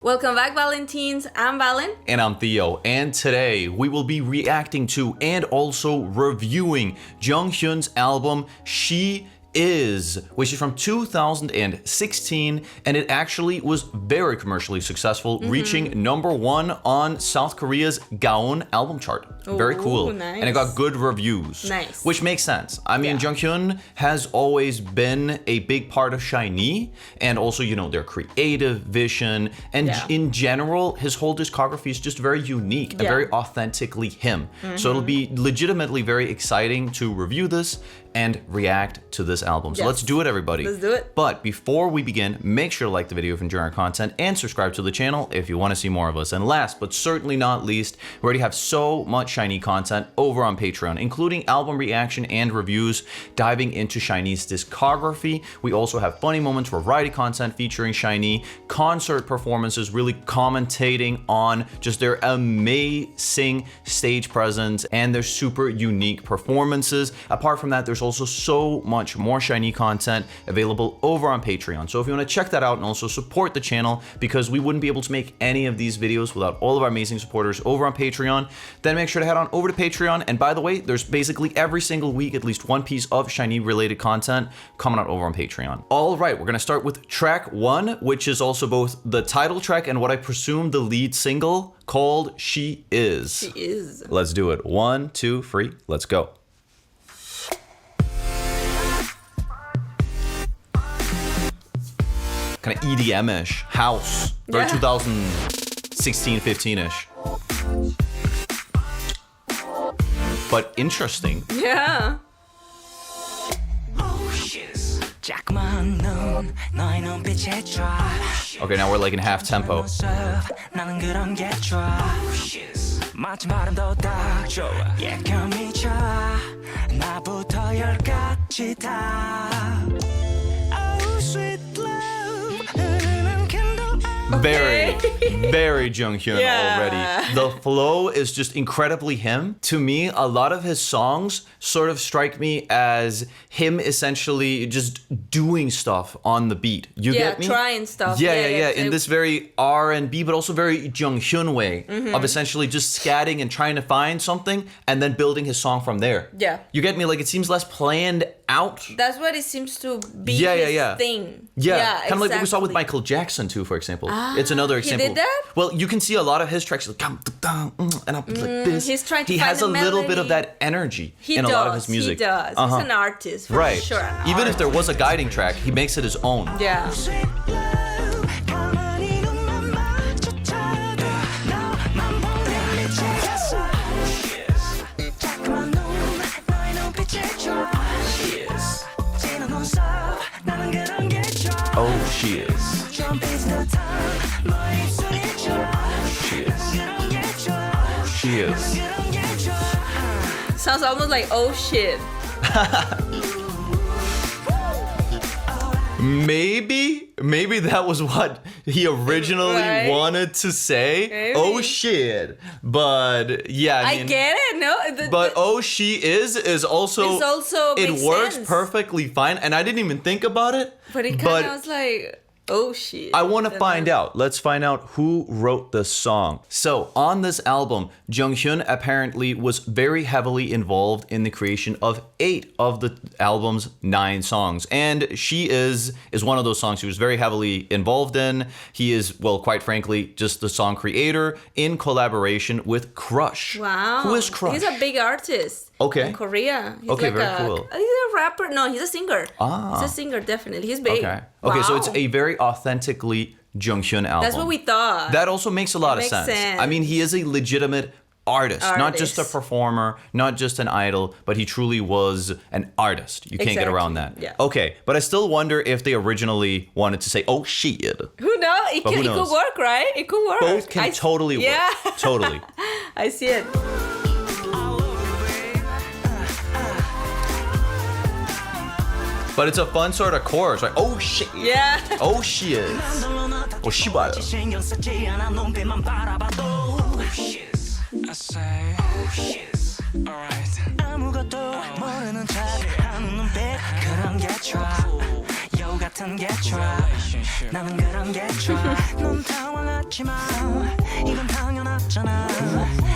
Welcome back, Valentines. I'm Valen. And I'm Theo. And today we will be reacting to and also reviewing Junghyun's album She Is, which is from 2016, and it actually was very commercially successful, reaching #1 on South Korea's Gaon album chart. Very cool. Nice. And it got good reviews. Nice. Which makes sense. I mean, Junghyun has always been a big part of SHINee, and also, you know, their creative vision, and in general, his whole discography is just very unique and very authentically him. So it'll be legitimately very exciting to review this and react to this album. So let's do it, everybody. Let's do it. But before we begin, make sure to like the video if you enjoy our content and subscribe to the channel if you want to see more of us. And last, but certainly not least, we already have so much SHINee content over on Patreon, including album reaction and reviews, diving into SHINee's discography. We also have funny moments, variety content featuring SHINee, concert performances, really commentating on just their amazing stage presence and their super unique performances. Apart from that, there's also so much more SHINee content available over on Patreon. So if you want to check that out and also support the channel, because we wouldn't be able to make any of these videos without all of our amazing supporters over on Patreon, then make sure to head on over to Patreon. And by the way, there's basically every single week at least one piece of SHINee related content coming out over on Patreon. All right, we're gonna start with track 1, which is also both the title track and what I presume the lead single, called She Is. She Is. Let's do it. 1, 2, 3, let's go. Kind of EDM-ish, house, very 2016, 15-ish. But interesting. Yeah. Okay, now we're like in half tempo. Very Junghyun already. The flow is just incredibly him. To me, a lot of his songs sort of strike me as him essentially just doing stuff on the beat. You get me? Trying stuff. Yeah. In this very R&B, but also very Junghyun way of essentially just scatting and trying to find something and then building his song from there. Yeah. You get me? Like, it seems less planned out. That's what it seems to be his thing. Yeah, kind of like what we saw with Michael Jackson too, for example. It's another example. He did that? Well, you can see a lot of his tracks like, and I'm like this. He's trying to he find has a little melody. bit of that energy in a lot of his music. He does. He's an artist, for sure. Even if there was a guiding track, he makes it his own. Yeah. Oh, she is. She is. Sounds almost like oh shit. Maybe that was what he originally wanted to say. Maybe. Oh shit. But yeah, I mean, get it. No, but oh she is also it makes works sense. perfectly fine, and I didn't even think about it. But it kind of was like, oh shit. I want to find out. Let's find out who wrote the song. So on this album, Junghyun apparently was very heavily involved in the creation of 8 of the album's 9 songs. And She Is one of those songs he was very heavily involved in. He is, well, quite frankly, just the song creator in collaboration with Crush. Wow. Who is Crush? He's a big artist. Okay. In Korea. He's Okay, like very cool. He's a rapper. No, he's a singer. He's a singer, definitely. He's big. Okay, so it's a very authentically Junghyun album. That's what we thought. That also makes a lot of makes sense. I mean, he is a legitimate artist, not just a performer, not just an idol, but he truly was an artist. You can't get around that. Yeah. Okay, but I still wonder if they originally wanted to say, oh shit. Who knows? It could work, right? It could work. Both can totally work. Yeah. Totally. I see it. But it's a fun sort of chorus, right? Oh shit. Yeah. Oh she is. Oh she 봐요. I say, oh shit, alright. 아무것도 모르는 척 하는 눈빛 그런 게 좋아. 여우가 같은 게 좋아 나는 그런 게 좋아 넌 당황하지 마 이건 당연하잖아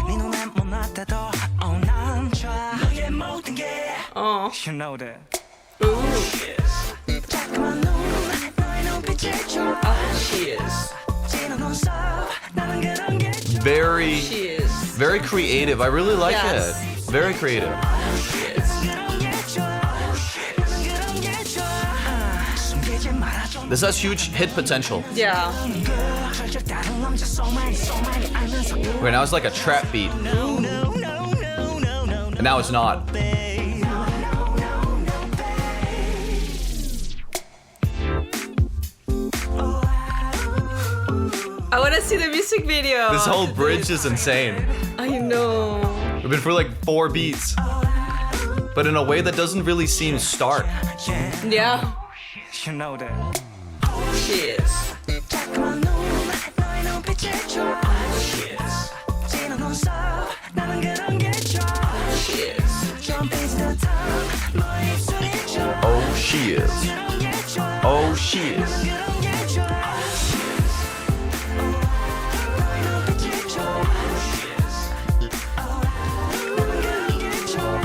네 눈에 못 났대도 난 좋아 너의 모든 게 Oh. You know that Ooh. 자꾸만 너의 눈빛이 좋아 She is. 지는 눈썹 나는 그런 게 좋아 Very, She is. very creative. I really like Yes. it. Very creative. 그런 게 좋아 나는 그런 게 좋아 숨기지 말아줘 This has huge hit potential. Yeah. 절대 다른 남자 so many 알면서 Right now it's like a trap beat. And now it's not. I want to see the music video. This whole bridge is insane. I know. We've been for like 4 beats. But in a way that doesn't really seem stark. Yeah. You know that She is. 자꾸만 너의 눈빛이 좋아 지는 눈썹 나는 그런 게 좋아 She is. 점피지 듯한 너의 입술이 좋아 Oh, she is. 그런 게 좋아 Oh, she is. 그런 게 좋아 너의 눈빛이 좋아 나는 그런 게 좋아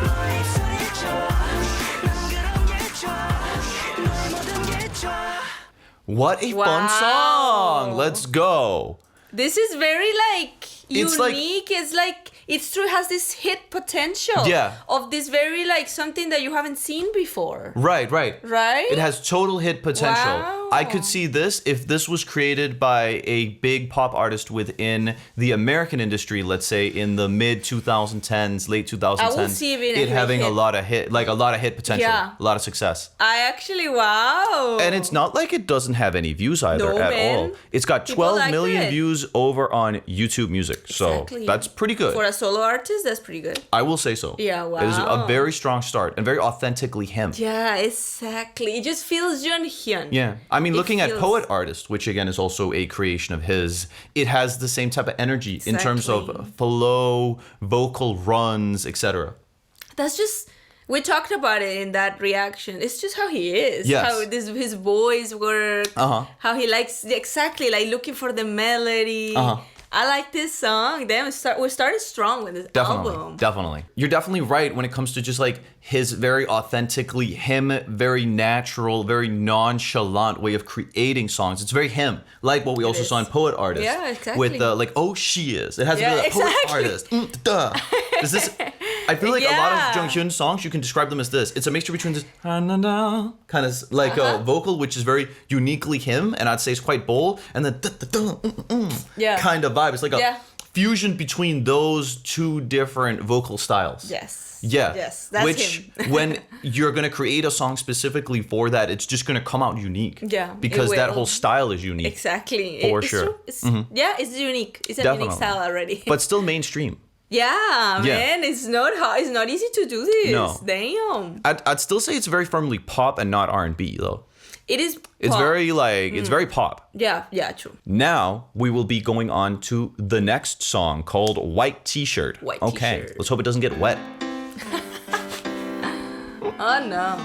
너의 입술이 좋아 나는 그런 게 좋아 너의 모든 게 좋아 What a fun Wow. song! Let's go. This is very like It's like- unique. It's like it's true. It has this hit potential. Yeah. Of this very like something that you haven't seen before. Right, right. Right? It has total hit potential. Wow. I could see this if this was created by a big pop artist within the American industry, let's say in the mid 2010s, late 2010s. see it being a having hit. a lot of hit potential, Yeah. a lot of success. I actually wow. And it's not like it doesn't have any views either No, at man. all. It's got People 12 like million it. views over on YouTube Music. So Exactly. that's pretty good. For a solo artist, that's pretty good. I will say so. Yeah, It is a wow. very strong start and very authentically him. Yeah, exactly. It just feels Junghyun. Yeah. I mean, It looking at feels- Poet Artist, which again is also a creation of his, it has the same type of energy in terms of Exactly. flow, vocal runs, etc. That's just we talked about it in that reaction. It's just how he is. Yes. How his voice work. Uh-huh. How he likes exactly like looking for the melody. Uh-huh. I like this song. Damn, we started strong with this Definitely. album. Definitely. You're definitely right when it comes to just like his very authentically him, very natural, very nonchalant way of creating songs. It's very him, like what we also is. saw in Poet Artist. Yeah, exactly. With the like, oh, she is. It has Yeah, to be like Poet exactly. Artist. Duh. Is this? I feel like a lot Yeah. of Junghyun songs, you can describe them as this. It's a mixture between this kind of like a vocal, which is very uniquely him, and I'd say it's quite bold, and then Yeah. kind of vibe. It's like a Yeah. fusion between those two different vocal styles. Yes. Yeah. Yes, that's Which, him. when you're going to create a song specifically for that, it's just going to come out unique. Yeah, it Because that will. whole style is unique. Exactly. For It's sure. true. It's, Yeah, it's unique. It's a Definitely. unique style already. But still mainstream. yeah, Yeah. man, it's not hard. It's not easy to do this. No. Damn. I'd still say it's very firmly pop and not R&B, though. It is. It's pop. very, like, it's very pop. Yeah, true. Now, we will be going on to the next song called White T-Shirt. White Okay, T-shirt. let's hope it doesn't get wet. Oh no.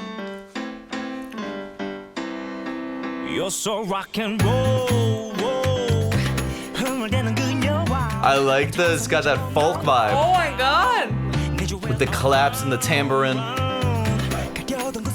You're so rock and roll 흥얼대는 그녀와 I like this. It's got that folk vibe. Oh my god. With the claps and the tambourine.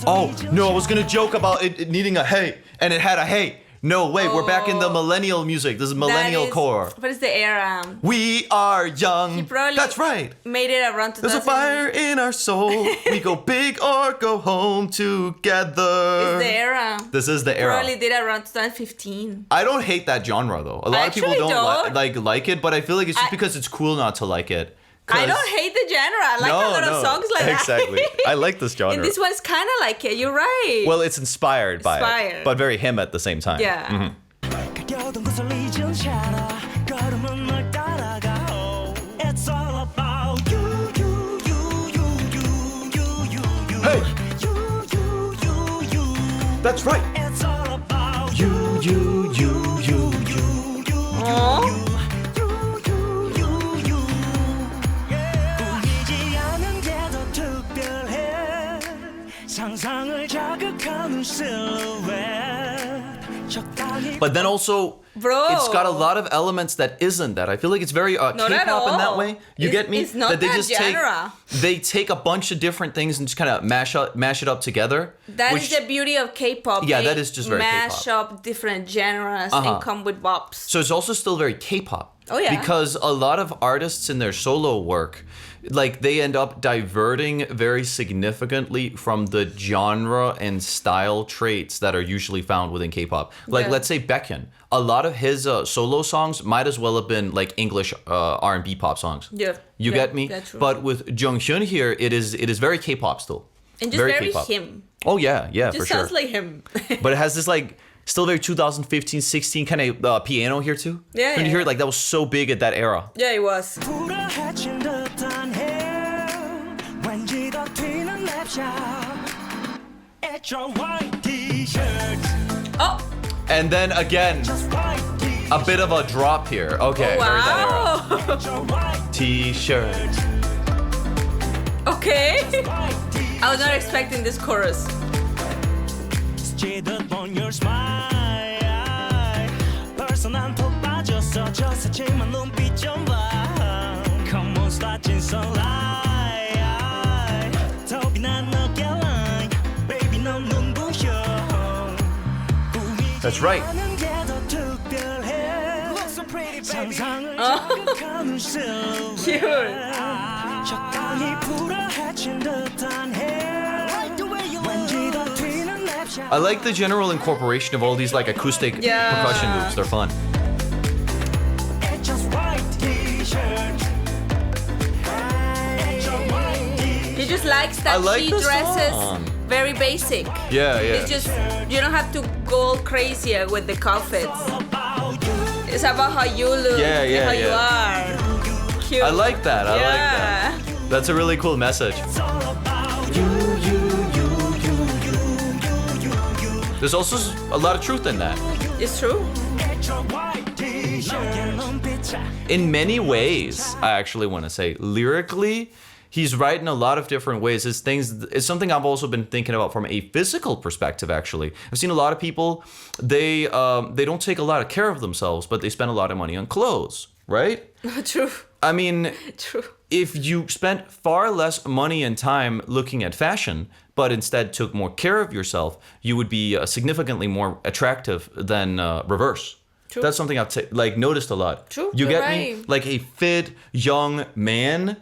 Oh, no, I was gonna joke about it needing a hey, and it had a hey. No, wait, we're back in the millennial music. This is millennial core. But it's the era. We are young. Probably That's right. Made it around 2000. There's a fire in our soul. We go big or go home together. It's the era. This is the era. Probably did it around 2015. I don't hate that genre though. A lot of people actually don't, don't. like it, but I feel like it's just because it's cool not to like it. I don't hate the genre. I like a lot of songs like exactly. that. I like this genre. And this one's kind of like it. You're right. Well, it's inspired by it, Inspired. but very him at the same time. yeah. 가려던 곳을 잊은 채나 걸음은 널 따라가 It's all about you, you, you, you, you, you, you, you. Hey! You, you, you, you. That's right. It's all about You, you, you, you, you. Aw. 보이지 않은 게 더 특별해 상상 But then also, Bro. it's got a lot of elements that isn't that. I feel like it's very Not at K-pop in that all. way. You get me? It's not that genre. They take a bunch of different things and just kind of mash it up together. That is the beauty of K-pop. Yeah, They that is just very mash K-pop. up different genres and come with bops. So it's also still very K-pop. Oh, yeah. Because a lot of artists in their solo work, like they end up diverting very significantly from the genre and style traits that are usually found within K-pop. Like let's say Baekhyun, a lot of his solo songs might as well have been like English R&B pop songs. Yeah. You get me? That's true. But with Junghyun here, it is very K-pop still. And just very K-pop. him. Oh yeah, for Just sure. sounds like him. But it has this like still very 2015, 16 kind of piano here too. Yeah, When you yeah, hear it, like that was so big at that era. Yeah, it was. 불어헤친 듯한 hair 왠지 더 튀는 랩샷 It's your white t-shirt Oh, And then again, Just white t-shirt a bit of a drop here. Okay, very that era. wow. It's your white T-shirt. Okay. white t-shirt I was not expecting this chorus. 스치듯 on your smile 벌써 난 푹 빠졌어 저 새침한 눈빛 좀 봐 Come on start in sunlight 더 빛난 어깨 line Baby 넌 눈부셔 That's right. 하는 게 더 특별해 상상을 자극하는 silhouette Cute. 적당히 불어헤친 듯한 hair 왠지 더 튀는 랩샷 I like the general incorporation of all these like acoustic Yeah. percussion loops. They're fun. It's just white t-shirt It's your white t-shirt He just likes that I like she the dresses song. very basic. Yeah. It's just, you don't have to go crazy with the outfits. about you It's about how you look Yeah, and yeah, how yeah. you are. Cute. I like that. I like Yeah. that. That's a really cool message. It's all about you There's also a lot of truth in that. It's true. It's your white t-shirt In many ways, I actually want to say, lyrically, he's right in a lot of different ways. It's something I've also been thinking about from a physical perspective, actually. I've seen a lot of people, they don't take a lot of care of themselves, but they spend a lot of money on clothes, right? True. I mean, True. if you spent far less money and time looking at fashion, but instead took more care of yourself, you would be significantly more attractive than reverse. True. That's something I've noticed a lot. True, You you're get me? right. Like a fit young man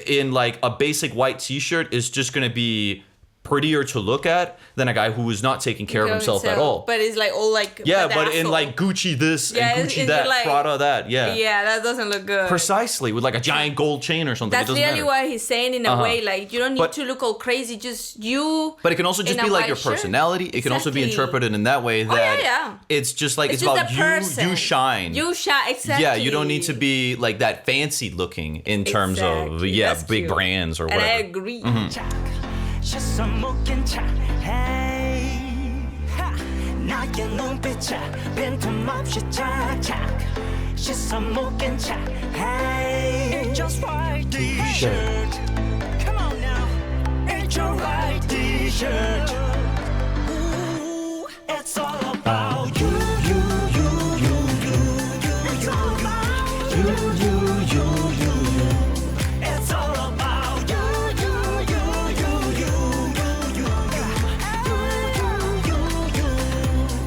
in like a basic white t-shirt is just gonna be prettier to look at than a guy who is not taking care of himself at all. But it's like all like Yeah, but in badass-o. like Gucci this Yeah, and Gucci it's that, like- Prada that, yeah. Yeah, that doesn't look good. Precisely, with like a giant gold chain or something. That's it doesn't really matter. what he's saying in a way. Like, you don't need But- to look all crazy. Just you. But it can also just in a be like white your shirt. personality. It can also be Exactly. interpreted in that way that yeah. it's just like it's just about a you. person. You shine. You shine, exactly. Yeah, you don't need to be like that fancy looking in terms of Exactly. big That's cute. brands or And I whatever. agree. 시선 묶인 차 Hey 나의 눈빛에 빈틈없이 착착 시선 묶인 차 Hey It's just white t-shirt Come on now It's your white t-shirt Ooh, It's all about you It's all about you It's all about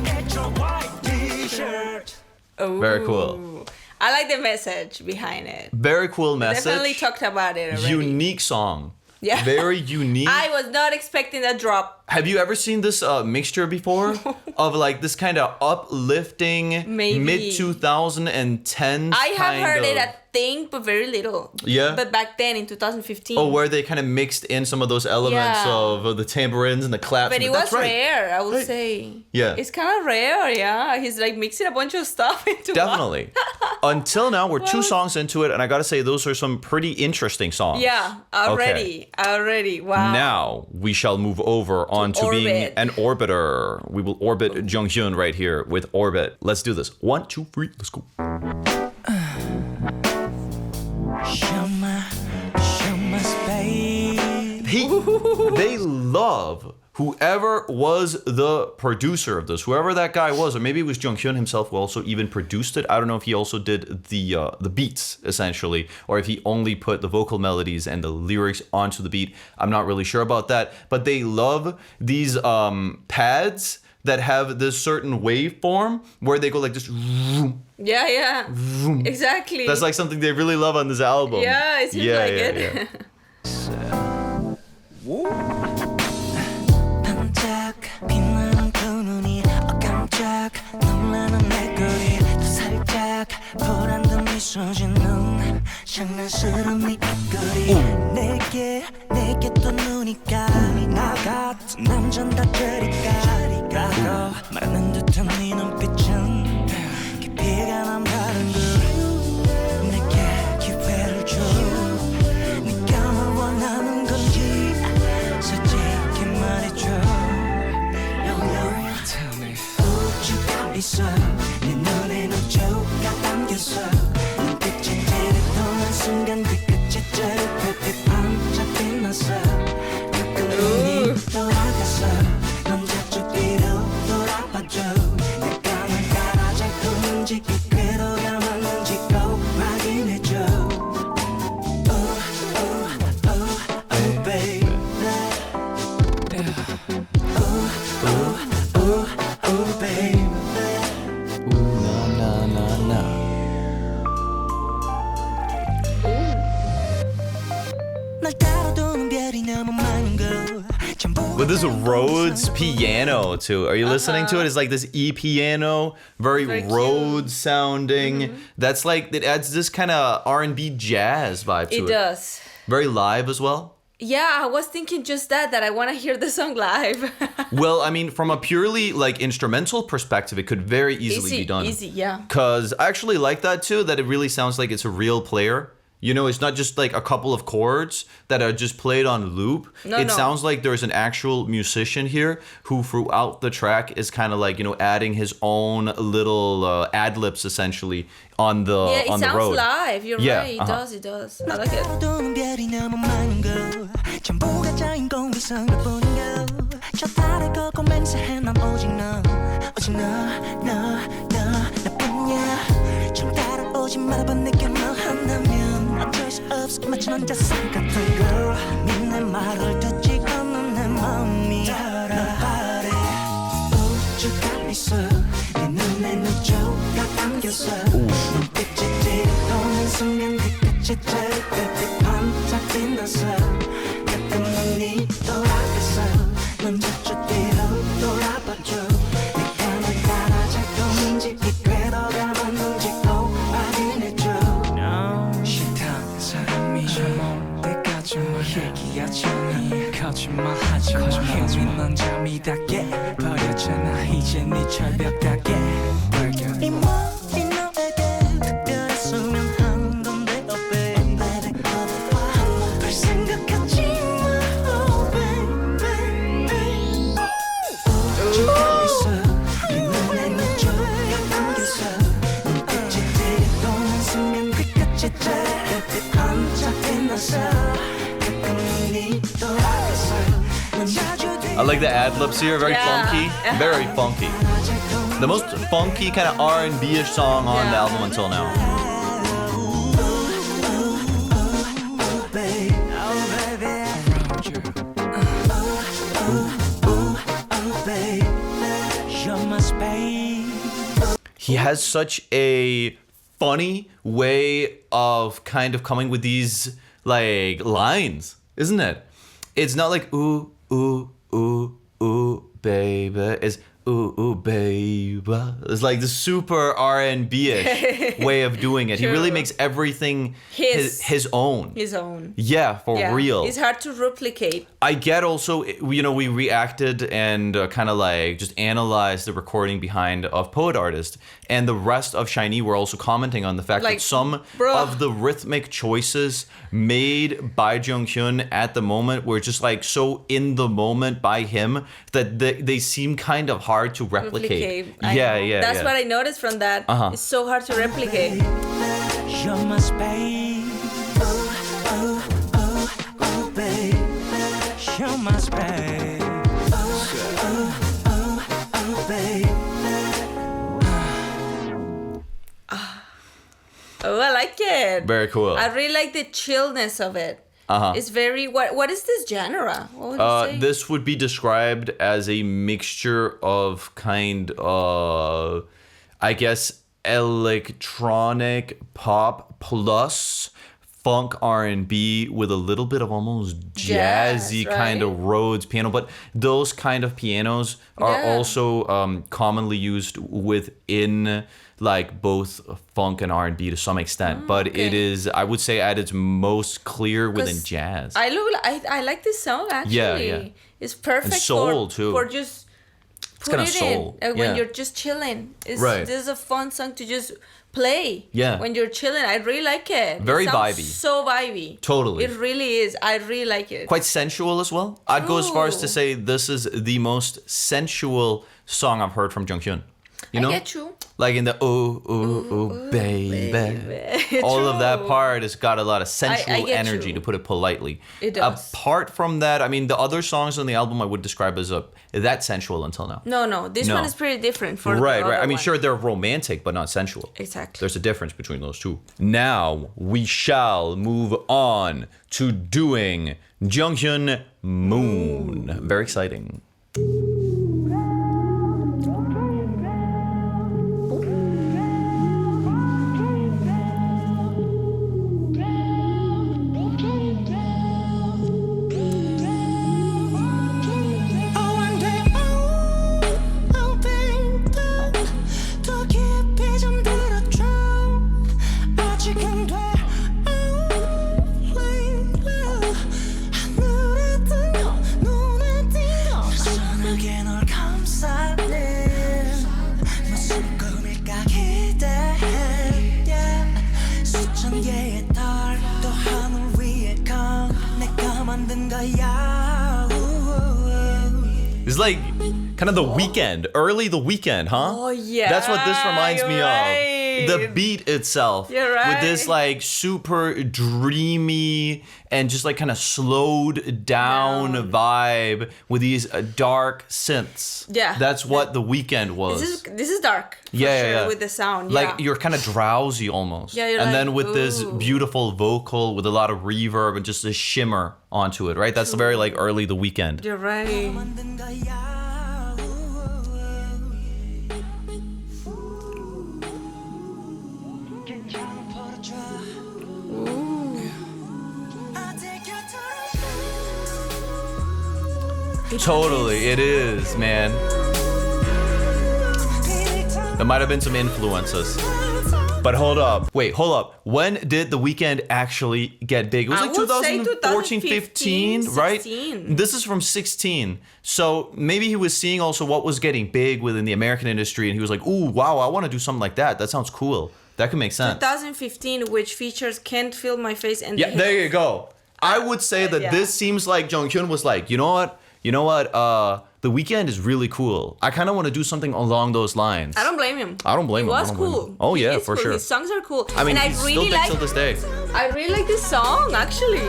It's your white t-shirt Ooh. Very cool. I like the message behind it. Very cool message. Definitely talked about it already. Unique song. Yeah. Very unique. I was not expecting that drop. Have you ever seen this mixture before of like this kind of uplifting Maybe. mid 2010s? I have kind heard of, it, I think, but very little. Yeah? But back then in 2015. Oh, where they kind of mixed in some of those elements Yeah. of the tambourines and the claps. But and it that's was right. rare, I would Right. say. Yeah. It's kind of rare, yeah. He's like mixing a bunch of stuff into one. Definitely. Until now, we're two songs into it, and I gotta say, those are some pretty interesting songs. Yeah, already. Wow. Now we shall move over on to being Orbit. an orbiter. We will orbit Junghyun right here with Orbit. Let's do this. 1, 2, 3, let's go. Show my space They love whoever was the producer of this, whoever that guy was, or maybe it was Junghyun himself who also even produced it. I don't know if he also did the beats essentially, or if he only put the vocal melodies and the lyrics onto the beat. I'm not really sure about that, but they love these pads that have this certain waveform where they go like this. Yeah, exactly. That's like something they really love on this album. Yeah, it seems like it. 반짝 빛나는 그 눈이 깜짝 놀라는 내 거리 또 살짝 보란 듯 미소 짓는 장난스러운 네 입꼬리 내게 또 눈이 가 나 같은 남잔 다 저리 가고 말하는 듯한 네 눈빛은 깊이가 남다른 걸 내게 기회를 줘 네가 뭘 원하는 건지 솔직히 말해줘 우주가 있어 네 눈에 우주가 담겼어 눈빛이 지르던 순간 그 끝이 저렇게 반짝 빛났어 가끔 눈이 돌아갔어 넌 저쪽 뒤로 돌아봐줘 내가 널 따라 잘 던지기 궤도가 맞는지 꼭 확인해줘 Oh baby Oh baby 날 따라도는 별이 너무 많은 걸 With this Rhodes piano too. Are you listening to it? It's like this E piano, very Rhodes sounding. That's like, it adds this kind of R&B jazz vibe to it. It does. Very live as well. Yeah, I was thinking just that I want to hear the song live. Well, I mean, from a purely like instrumental perspective, it could very easily be done. Easy, yeah. Because I actually like that too, that it really sounds like it's a real player. You know, it's not just like a couple of chords that are just played on loop. It sounds like there's an actual musician here who throughout the track is kind of like, you know, adding his own little ad-libs essentially on the road. Yeah, it sounds live. You're right. It does. I like it. 따라도는 별이 너무 많은 걸 전부가 짜인 공기성을 보는 걸 저 달에 걷고 맹세해 난 오직 너 너뿐이야 좀 따라오지 말아봐 내게 너 한다면 어쩔 수 없어 마치 혼자 살 같은 걸 네 말을 듣지 않는 내 마음이 따라바래 우주가 있어 네 눈에 우주가 담겼어 눈빛이 찌르는 순간 그 끝이 저렇게 반짝 빛났어 가끔 눈이 돌아갔어 넌 저쪽 뒤로 돌아봐줘 내가 널 따라 잘 걷는지 이 궤도가 맞는지 꼭 확인해줘 싫다 사람이 멈 때까지만 얘기하자니 거짓말하지마 힘이 넌 잠이 다 깨버렸잖아 이제 네 철벽 다 깨버려 이 머리 너에게 특별했으면 한 건데 oh baby 한번더 생각하지 마 oh baby 우주가 있어 네 눈에 우주가 담겼어 눈빛이 찌르는 순간 그 끝이 저렇게 반짝 빛났어 가끔 눈이 돌아갔어 넌 자주 I like the ad-libs here, very funky, very funky. The most funky kind of R&B-ish song on the album until now. He has such a funny way of kind of coming with these like lines, isn't it? It's not like ooh, ooh, ooh, ooh, baby. It's ooh, ooh, baby. It's like the super R&B-ish way of doing it. He really makes everything his own. His own. Yeah, for real. It's hard to replicate. I get also, you know, we reacted and kind of like just analyzed the recording behind of Poet Artist. And the rest of SHINee were also commenting on the fact that some of the rhythmic choices made by Junghyun at the moment were just like so in the moment by him that they seem kind of hard to replicate. Yeah. That's what I noticed from that. It's so hard to replicate. You're my space. Oh, babe. You're my space. Oh, I like it. Very cool. I really like the chillness of it. It's very what is this genre? What would you say? This would be described as a mixture of kind of, I guess, electronic pop plus funk R&B with a little bit of almost jazzy Jazz, kind right? of Rhodes piano. But those kind of pianos are Yeah. also commonly used within like both funk and R&B to some extent. But it is, I would say, at its most clear within 'Cause jazz. I like this song actually. Yeah. It's perfect And soul, for, too. for just put kinda it soul, in when yeah. you're just chilling. Right. This is a fun song to just play. Yeah. When you're chilling, I really like it. Very It sounds vibey. So vibey. Totally. It really is. I really like it. Quite sensual as well. I'd go as far as to True. say this is the most sensual song I've heard from Junghyun. You know? I get you. Like in the ooh, baby. All of that True. part has got a lot of sensual get energy, you. to put it politely. It does. Apart from that, I mean, the other songs on the album I would describe as that sensual until now. No. This No. one is pretty different for Right. the other I mean, one. sure, they're romantic, but not sensual. Exactly. There's a difference between those two. Now we shall move on to doing Junghyun Moon. Very exciting. It's like kind of the weekend, early the weekend, huh? Oh, yeah, That's what this reminds me you're of. right. The beat itself. You're With this right. like super dreamy and just like kind of slowed down vibe with these dark synths. Yeah. That's what the weekend was. This is dark. For Yeah, sure, yeah. with the sound. Like yeah. you're kind of drowsy almost. Yeah, you're and like, then with this ooh. beautiful vocal with a lot of reverb and just a shimmer onto it, right? That's very like early the weekend. You're right. Totally, it is, man. There might have been some influences. But hold up. Wait, hold up. When did The Weeknd actually get big? It was I like would say 2014, 15, right? 16. This is from 16. So maybe he was seeing also what was getting big within the American industry and he was like, ooh, wow, I want to do something like that. That sounds cool. That could make sense. 2015, which features Can't Feel My Face and Yeah, The there Hills. you go. I would say that Yeah. this seems like Junghyun was like, you know what? The Weeknd is really cool. I kind of want to do something along those lines. I don't blame him. I don't blame He him. I was don't blame cool. him. Oh, He yeah, is for cool. sure. His songs are cool. I mean, and he I still really thinks like. till this day. I really like this song actually.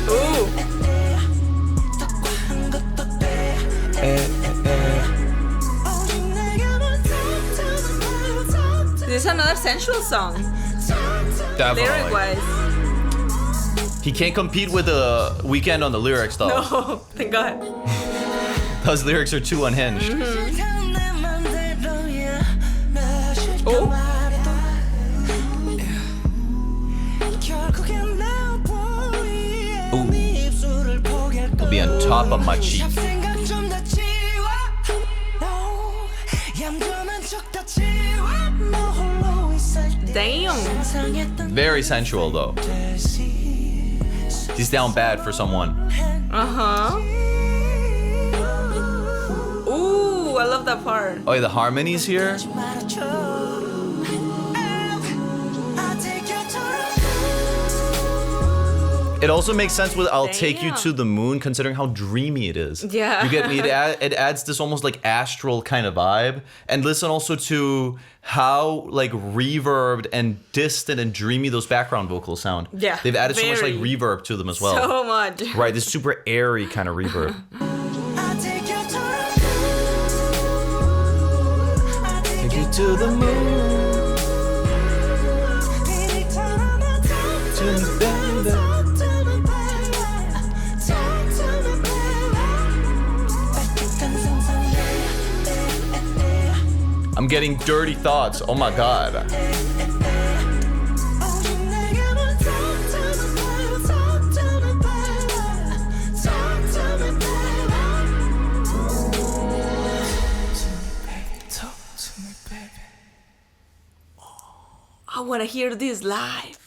Ooh. This is another sensual song, Definitely. lyric-wise. He can't compete with The Weeknd on the lyrics, though. No, thank God. Those lyrics are too unhinged. Oh. I'll be on top of my cheek. Damn. Very sensual, though. He's down bad for someone. Uh-huh. Ooh, I love that part. Oh, yeah, the harmonies here. It also makes sense with "I'll Take You Damn. to the Moon," considering how dreamy it is. Yeah. You get me? It adds this almost like astral kind of vibe. And listen also to how like reverbed and distant and dreamy those background vocals sound. Yeah, They've added so much like very. reverb to them as well. So much. Right, this super airy kind of reverb. Take you to the moon. To me, baby. I'm getting dirty thoughts. Oh my god. I want to hear this live.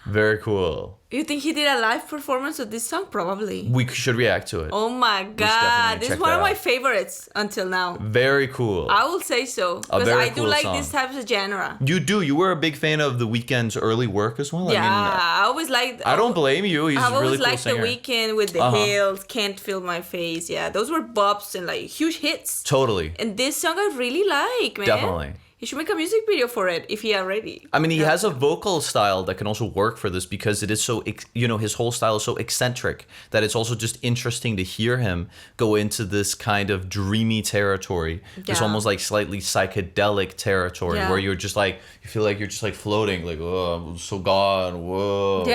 Very cool. You think he did a live performance of this song? Probably. We should react to it. Oh my definitely god, this check is one that of my out. favorites until now. Very cool. I will say so because very I do cool like song. this type of genre. You do. You were a big fan of The Weeknd's early work as well. Yeah, I mean, I always liked. I don't blame you. He's I've a really always cool liked singer. The Weeknd with the Uh-huh. Hills, Can't Feel My Face. Yeah, those were bops and like huge hits. Totally. And this song I really like, man. Definitely. He should make a music video for it if he already. I mean, he has a vocal style that can also work for this because it is so, his whole style is so eccentric that it's also just interesting to hear him go into this kind of dreamy territory. It's Yeah. almost like slightly psychedelic territory Yeah. where you're just like, you feel like you're just like floating, like, oh, I'm so gone, whoa. like that.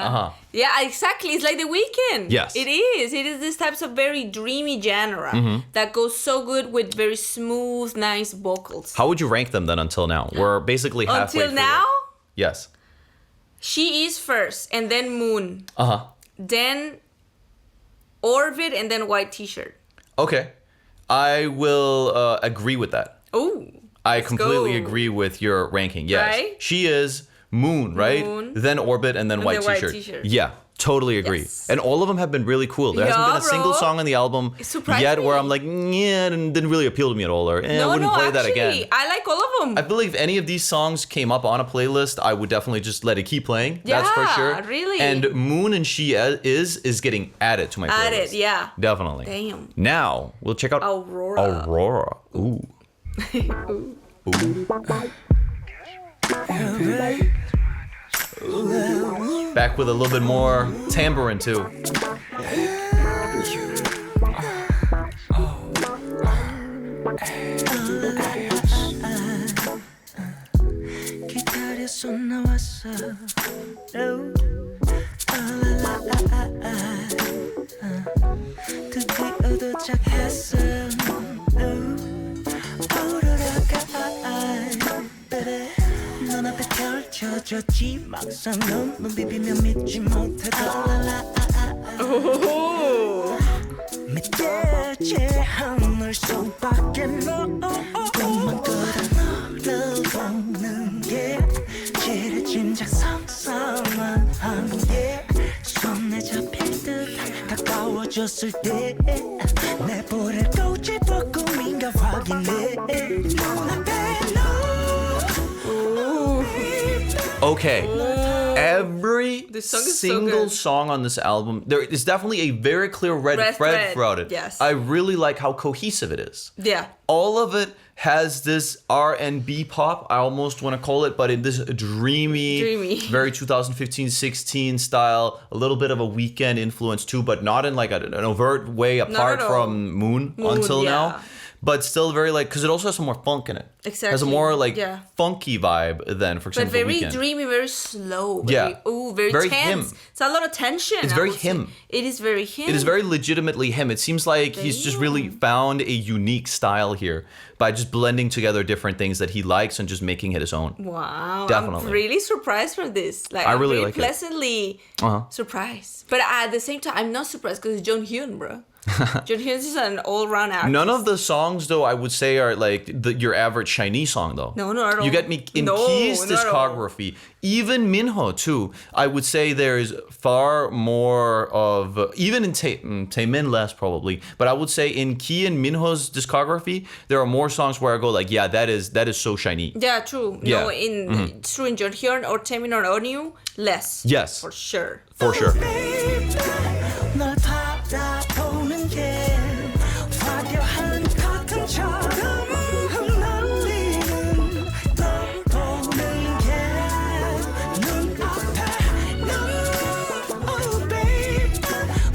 Yeah. Uh-huh. Yeah, exactly. It's like The Weeknd. Yes. It is. It is this types of very dreamy genre that goes so good with very smooth, nice vocals. How would you rank them then until now? We're basically halfway Until through now, it. Yes. She Is first, and then Moon, Uh-huh. then Orbit, and then White T-shirt. Okay. I will agree with that. Oh. I completely go. agree with your ranking. Yes. Right? She is Moon, right? Moon. Then Orbit and then White then White T-shirt. T-shirt. Yeah, totally agree. Yes. And all of them have been really cool. There hasn't Yeah, been a single bro. song on the album It surprised yet where me. I'm like, yeah, it didn't really appeal to me at all, or I wouldn't play that again. I like all of them. I believe if any of these songs came up on a playlist, I would definitely just let it keep playing. That's for Yeah, sure. really. And Moon and She is getting added to my playlist. Added, yeah. Definitely. Damn. Now we'll check out Aurora. Aurora. Ooh. Ooh. Back with a little bit more tambourine too. 기다려서 나왔어. 드디어 도착했어. 오로라가 눈앞에 펼쳐졌지 막상 눈 비비면 믿지 못하더라. 밑에지 않을 수밖에 꿈만 꿔다 너를 보는 게 지레 짐작 상상만 하는 게 손에 잡힐 듯 가까워졌을 때 내 볼에 또 집어 꿈인가 확인해 눈앞에 Okay. Every This song is so single good. song on this album, there is definitely a very clear red Red thread thread, throughout it. yes. I really like how cohesive it is. Yeah. All of it has this R&B pop, I almost want to call it, but in this dreamy. Very 2015-16 style, a little bit of a Weeknd influence too, but not in like an overt way apart at all. from Moon until yeah. now. But still very like, because it also has some more funk in it. Exactly. Has a more like Yeah. funky vibe than, for But example, very Weeknd. dreamy, very slow. Yeah. Very him. tense. It's a lot of tension. It's I very would say. him. It is very him. It is very legitimately him. It seems like he's just really found a unique style here by just blending together different things that he likes and just making it his own. Wow. Definitely. I'm really surprised for this. Like, I I'm really like it. pleasantly Uh-huh. surprised. But at the same time, I'm not surprised because it's Junghyun, bro. Junghyun is an all-round artist. None of the songs, though, I would say are like your average Chinese song, though. No, not at all. You get me in No, Key's not at all. discography. Even Minho, too. I would say there's far more of, even in Taemin less probably, but I would say in Key and Minho's discography, there are more songs where I go like, yeah, that is so shiny. Yeah, true. Yeah. No, it's true in Junghyun or Taemin or Onyu, less. Yes. For sure. For sure. 널 바라보는 게 화려한 커튼처럼 흩날리는 널 보는 게 눈앞에 Oh baby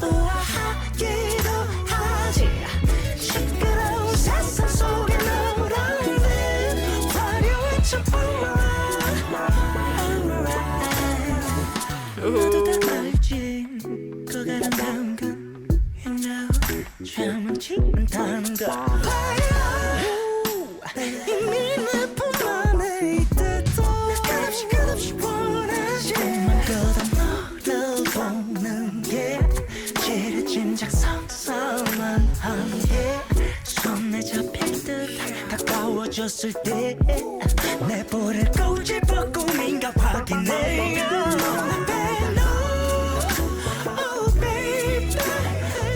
우아하기도 하지 시끄러운 세상 속에 너라는 화려한 척뿐만 모두 다 알지 그가란 건 You know 참지 않다는 거 이미 내 품 안에 있대도 끝없이 원하지 꿈만 걷어 너를 보는 게 지레짐 작성서만 한게 손에 잡힐 듯 가까워졌을 때 내 볼을 꼬집어 꿈인가 확인해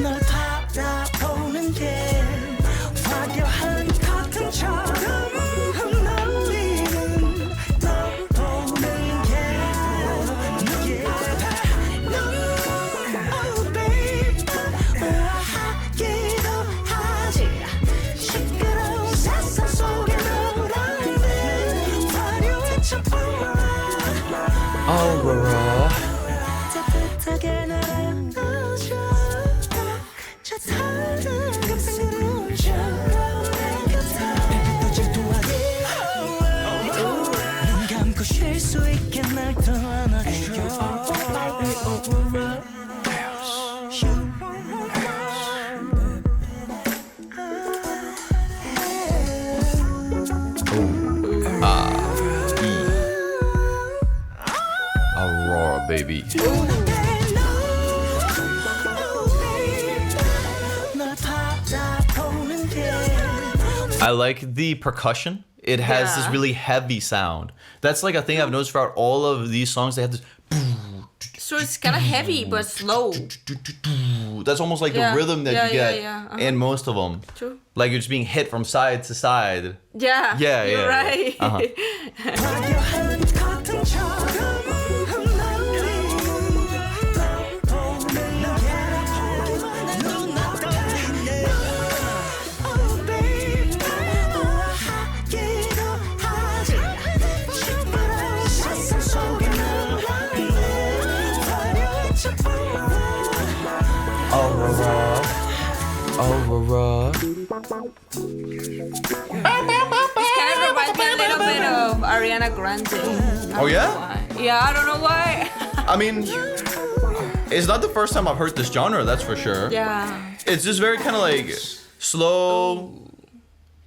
널 바라보는 게 화려한 커튼처럼 흩날리는 널 보는 게 Oh baby 우아하기도 하지 시끄러운 세상 속에 너라는 화려한 척뿐만 Aurora. 따뜻하게 날아오죠 저 다른 감상으로 내 곁에 질투하게 눈 감고 쉴 수 있게 날 더 안아줘 Aurora, baby. I like the percussion. It has this Yeah. really heavy sound. That's like a thing I've noticed throughout all of these songs. They have this. So it's kind of heavy but slow. That's almost like Yeah. the rhythm that Yeah, you yeah, get yeah. Uh-huh. in most of them. True. Like you're just being hit from side to side. Yeah. Yeah, You're yeah, right. yeah. Uh-huh. 화려한 커튼처럼 흩날리는 널 보는 게 눈앞에 Oh baby 우아하기도 하지 시끄러운 세상 속에 너라는 화려한 척뿐만 Aurora. Aurora. Kind of reminds me a little bit of Ariana Grande. Oh, yeah? Why. Yeah, I don't know why. I mean, it's not the first time I've heard this genre, that's for sure. Yeah. It's just very kind of like slow,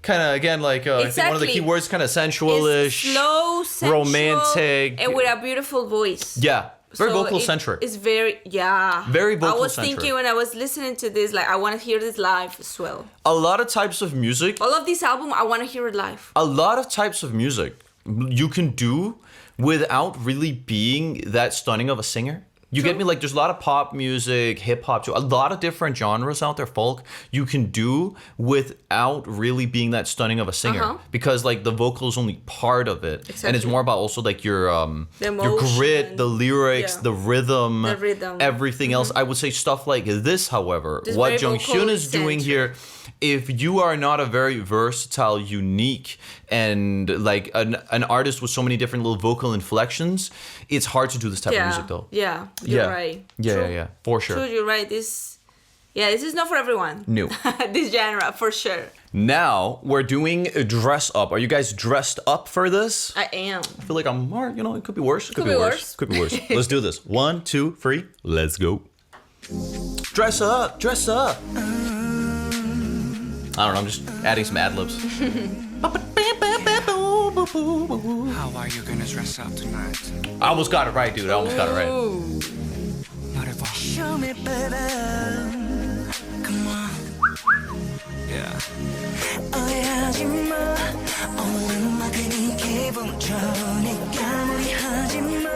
kind of again like I think one of the key Exactly. words, kind of It's sensualish. slow, sensual, romantic. and with a beautiful voice. Yeah, very So vocal centric. It's very, yeah. Very I was vocal-centric. thinking when I was listening to this, like, I want to hear this live as well. A lot of types of music. All of this album, I want to hear it live. A lot of types of music you can do without really being that stunning of a singer. You get me? Like, there's a lot of pop music, hip hop, too. A lot of different genres out there, folk, you can do without really being that stunning of a singer. Uh-huh. Because, like, the vocal is only part of it. And it's Exactly. more about also, like, your grit, emotion. the lyrics, Yeah. the rhythm, The rhythm. everything else. I would say stuff like this, however, Just what very Junghyun is doing vocal-centric. here, if you are not a very versatile, unique, and like an artist with so many different little vocal inflections, it's hard to do this type of music though. Yeah, you're right. Yeah, for sure. True, you're right. This is not for everyone. No. This genre, for sure. Now we're doing a dress up. Are you guys dressed up for this? I am. I feel like I'm more, it could be worse. It Could be worse. Could be worse. Let's do this. 1, 2, 3, let's go. Dress up, dress up. I don't know, I'm just adding some ad-libs. How are you gonna dress up tonight? I almost got it right, dude. I almost got it right. Ooh. 말해봐. Show me, baby. Come on. 오해하지 마 오늘은 나 괜히 기분 좋으니까 무리하지 마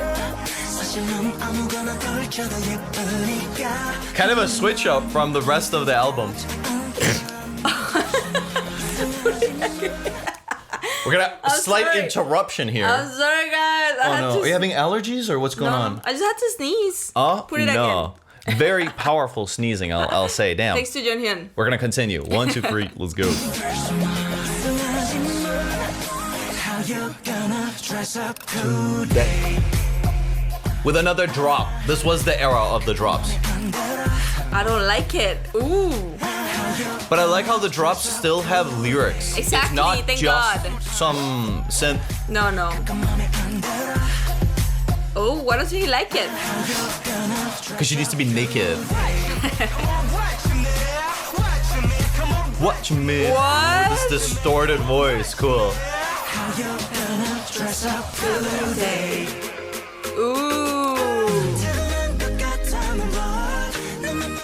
사실 넌 아무거나 걸쳐도 예쁘니까 Kind of a switch up from the rest of the album. We're gonna slight sorry. interruption here. I'm sorry, guys. Oh no, are you having allergies or what's going on? I just had to sneeze. Oh Put it no. Very powerful sneezing, I'll say. Damn. Thanks to Junghyun. We're gonna continue. 1, 2, 3, let's go. How you gonna dress up today With another drop. This was the era of the drops. I don't like it. Ooh. But I like how the drops still have lyrics. Exactly, It's not thank just God. some synth. No. Oh, why doesn't he like it? Because she needs to be naked. Watch me. What? This distorted voice. Cool. Ooh.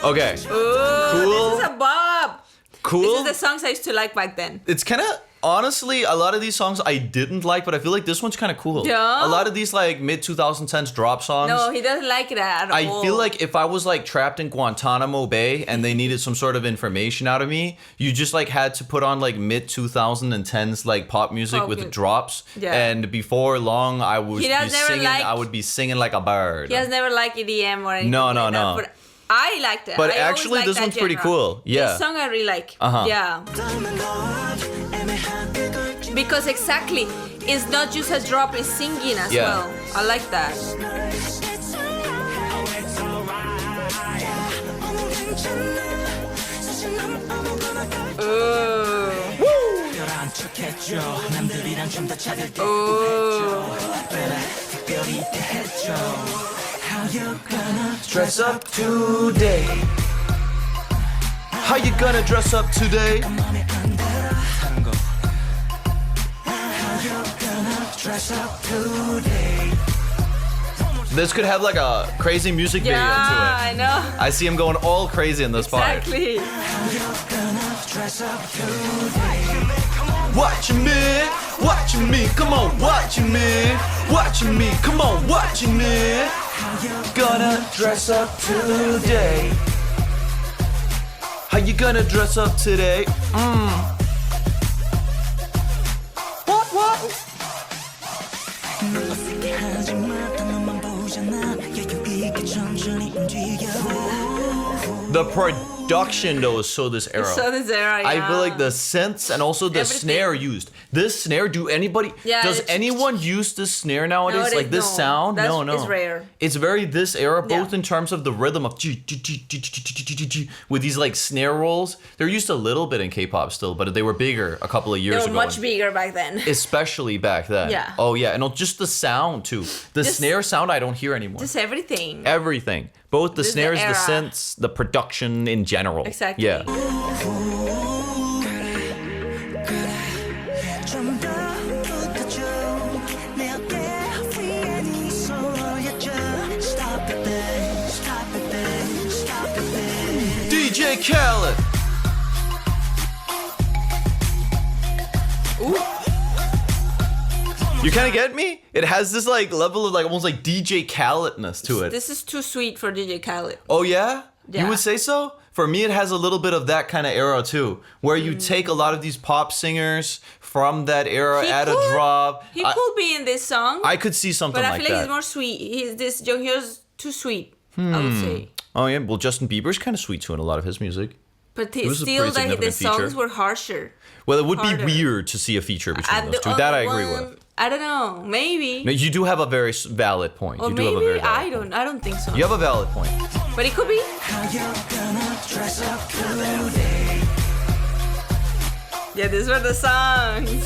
Okay. Ooh. Cool. This is a bob. Cool. This is the songs I used to like back then. It's kind of, honestly, a lot of these songs I didn't like, but I feel like this one's kind of cool. Yeah? A lot of these like mid-2010s drop songs. No, he doesn't like it at all. I feel like if I was like trapped in Guantanamo Bay and they needed some sort of information out of me, you just like had to put on like mid-2010s like pop music with music. drops. Yeah. And before long, I would He be does never singing. like- I would be singing like a bird. he has never liked EDM or anything. No, like no, that, no. But I liked it. But I always actually, liked this that one's pretty genre. cool. Yeah. This song I really like. Uh-huh. Yeah. Because exactly, it's not just a drop, it's singing as Yeah. well. I like that. Ooh. 특별한 척했죠 남들이랑 좀 더 차들 때 Ooh. 특별히 대했죠 How you gonna Dress up today. How you gonna dress up today? dress up today This could have like a crazy music video Yeah, to it. I know. I see him going all crazy in this part. Exactly. dress up today Watching me, watching me, come on, watching me, watching me, come on, watching me. Gonna dress up today. How you gonna dress up today? What? 하지 마, 단 너만 보잖아 여유 있게 천천히 움직여 The production though is so this era. So this era, I yeah. feel like the synths and also the Everything. snare used. This snare, does it's- anyone use this snare nowadays? Nowadays, Like this no. sound? That's- No. it's rare. It's very this era, both Yeah. in terms of the rhythm of with these like snare rolls. They're used a little bit in K-pop still, but they were bigger a couple of They years were ago. much bigger back then. Especially back then. Yeah. Oh yeah, and just the sound too. The Just- snare sound I don't hear anymore. Just everything. Everything. Both the This is the snares, the era. synths, the production in general. Exactly. Yeah. 좀 더 붙어줘 내 어깨 위에 네 손올려줘 Stop it babe Stop it babe Stop it babe DJ Khaled. You kind of get me? It has this like level of like almost like DJ Khaled-ness to it. This is too sweet for DJ Khaled. Oh yeah? You Yeah. would say so? For me, it has a little bit of that kind of era too, where you take a lot of these pop singers from that era, He add a could- drop. He could be in this song, I could see something but I like feel like that. he's more sweet. This Junghyun's too sweet, I would say. Oh yeah, well Justin Bieber's kind of sweet too in a lot of his music. But was a still, pretty the significant songs feature. were harsher. Well, it would Harder. be weird to see a feature between And those the two. That I other agree one, with. I don't know. Maybe. No, you do have a very valid point. Or You do have a very maybe valid point. I don't think so. You have a valid point. But it could be. How you gonna dress up today Yeah, these were the songs.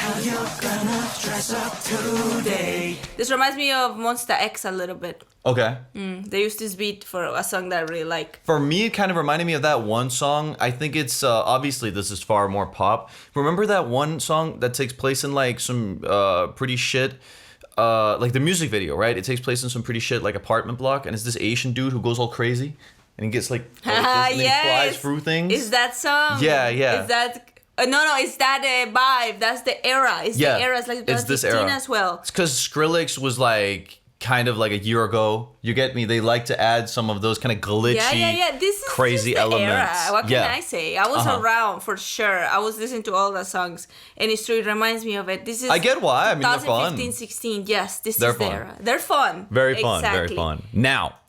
How you gonna dress up today This reminds me of Monster X a little bit. Okay. They used this beat for a song that I really like. For me, it kind of reminded me of that one song. I think it's obviously this is far more pop. Remember that one song that takes place in like some pretty shit, like the music video, right? It takes place in some pretty shit like apartment block, and it's this Asian dude who goes all crazy. and he gets like Ah, and he flies through things. Is that song? Yeah, yeah. Is that no, it's that vibe. That's the era. It's the era. It's like it's this 2015 era as well. It's because Skrillex was like kind of like a year ago. You get me? They like to add some of those kind of glitchy, This is crazy just the elements. Era. What can I say? I was around for sure. I was listening to all the songs, and it's true. It reminds me of it. This is. I get why. I mean, they're fun. 2015, 16. Yes, this They're is the fun. era. They're fun. Very fun. Exactly. Very fun.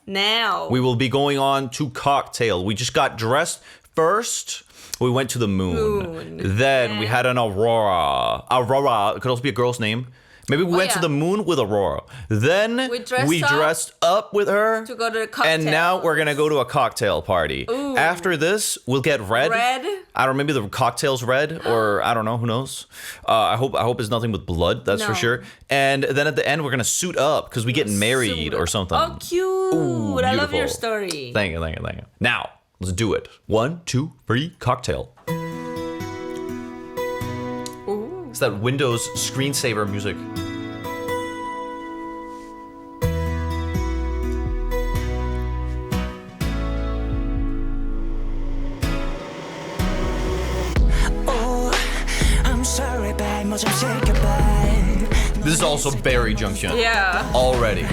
Now We will be going on to Cocktail. We just got dressed first. We went to the moon. Then we had an Aurora. Aurora could also be a girl's name. Maybe we went to the moon with Aurora. Then we dressed up with her to go to the cocktail. And now we're gonna go to a cocktail party. Ooh. After this, we'll get red. Red? I don't know, maybe the cocktail's red, or I don't know, who knows? I hope it's nothing with blood, that's for sure. And then at the end, we're gonna suit up because we get married or something. Oh, cute! Ooh, I love your beautiful. story. Thank you. Now, let's do it. 1, 2, 3, cocktail. Ooh. It's that Windows screensaver music. This is also very Junghyun. Yeah. Already.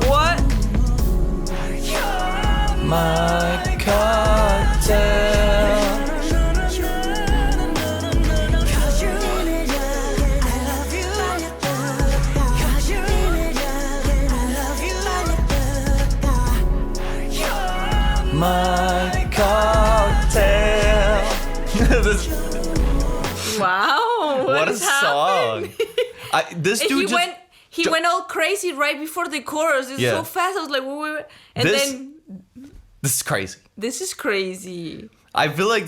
What? My cocktail. My cocktail. Wow. What a is song. happening? This dude He went all crazy right before the chorus. It's so fast. I was like, wait. And then this is crazy. this is crazy. I feel like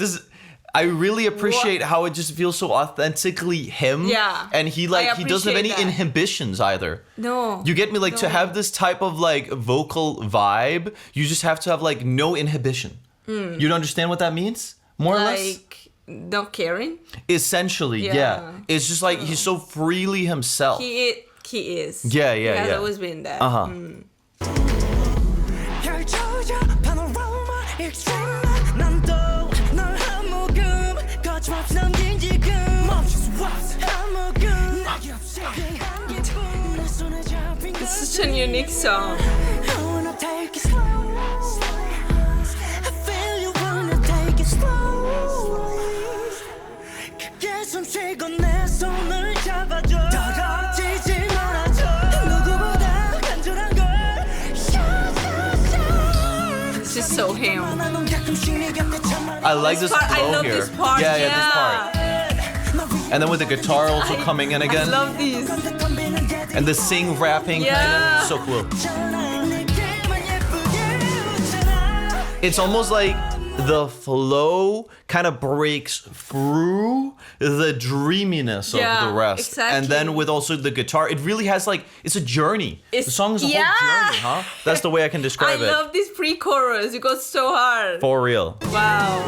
I really appreciate how it just feels so authentically him. Yeah, And he doesn't have any inhibitions either. No. You get me? Like to have this type of like vocal vibe, you just have to have like no inhibition. You understand what that means? More or less? Like not caring. Essentially, yeah. It's just like he's so freely himself. He is. Yeah. He has always been that. This is such a unique song. This is so him. I like this part. flow I love here. this part. Yeah, this part. And then with the guitar also coming in again. I love these. And the sing rapping kind of. So cool. It's almost like the flow kind of breaks through the dreaminess of the rest. Exactly. And then with also the guitar, it really has like, it's a journey. The song is a whole journey, huh? That's the way I can describe it. I love this pre-chorus. It goes so hard. For real. Wow.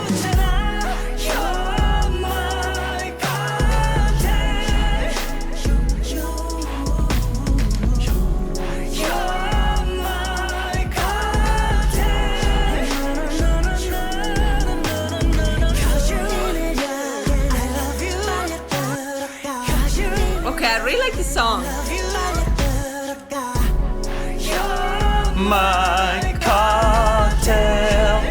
Okay, I really like this song. My cocktail.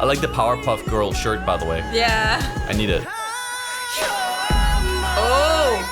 I like the Powerpuff Girl shirt, by the way. Yeah. I need it. Oh.